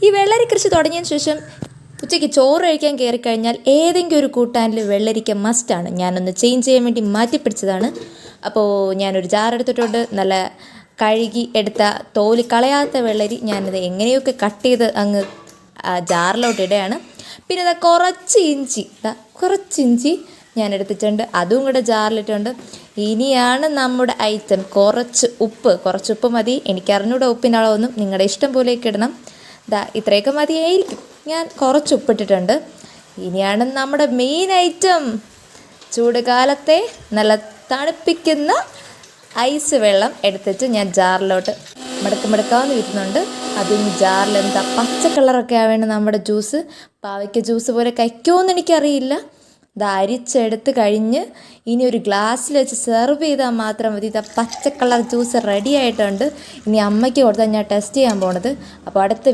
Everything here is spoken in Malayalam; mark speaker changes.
Speaker 1: ഈ വെള്ളരി കൃഷി തുടങ്ങിയതിന് ശേഷം ഉച്ചയ്ക്ക് ചോറ് കഴിക്കാൻ കയറിക്കഴിഞ്ഞാൽ ഏതെങ്കിലും ഒരു കൂട്ടാനിൽ വെള്ളരിക്ക മസ്റ്റാണ്. ഞാനൊന്ന് ചേഞ്ച് ചെയ്യാൻ വേണ്ടി മാറ്റിപ്പിടിച്ചതാണ്. അപ്പോൾ ഞാനൊരു ജാറെടുത്തിട്ടുണ്ട്. നല്ല കഴുകി എടുത്ത തോല് കളയാത്ത വെള്ളരി ഞാനിത് എങ്ങനെയൊക്കെ കട്ട് ചെയ്ത് അങ്ങ് ജാറിലോട്ട് ഇടുകയാണ്. പിന്നെ ഇതാ കുറച്ച് ഇഞ്ചി ഞാൻ എടുത്തിട്ടുണ്ട്, അതും കൂടെ ജാറിലിട്ടുണ്ട്. ഇനിയാണ് നമ്മുടെ ഐറ്റം കുറച്ച് ഉപ്പ് മതി. എനിക്കറിഞ്ഞൂടെ ഉപ്പിൻ്റെ അളവൊന്നും, നിങ്ങളുടെ ഇഷ്ടം പോലെയൊക്കെ ഇടണം. ഇത്രയൊക്കെ മതിയായിരിക്കും. ഞാൻ കുറച്ച് ഉപ്പിട്ടിട്ടുണ്ട്. ഇനിയാണ് നമ്മുടെ മെയിൻ ഐറ്റം, ചൂടുകാലത്തെ നല്ല തണുപ്പിക്കുന്ന ഐസ് വെള്ളം എടുത്തിട്ട് ഞാൻ ജാറിലോട്ട് മടക്കാമെന്ന് വരുന്നുണ്ട്. അതിന് ജാറിൽ എന്താ പച്ച കളറൊക്കെ ആവേണ്ട നമ്മുടെ ജ്യൂസ്, പാവയ്ക്ക ജ്യൂസ് പോലെ കഴിക്കുമെന്ന് എനിക്കറിയില്ല. അരിച്ചെടുത്ത് കഴിഞ്ഞ് ഇനി ഒരു ഗ്ലാസ്സിൽ വെച്ച് സെർവ് ചെയ്താൽ മാത്രം മതി. പച്ച കളർ ജ്യൂസ് റെഡി ആയിട്ടുണ്ട്. ഇനി അമ്മയ്ക്ക് കൊടുത്താൽ ഞാൻ ടെസ്റ്റ് ചെയ്യാൻ പോണത്. അപ്പോൾ അടുത്ത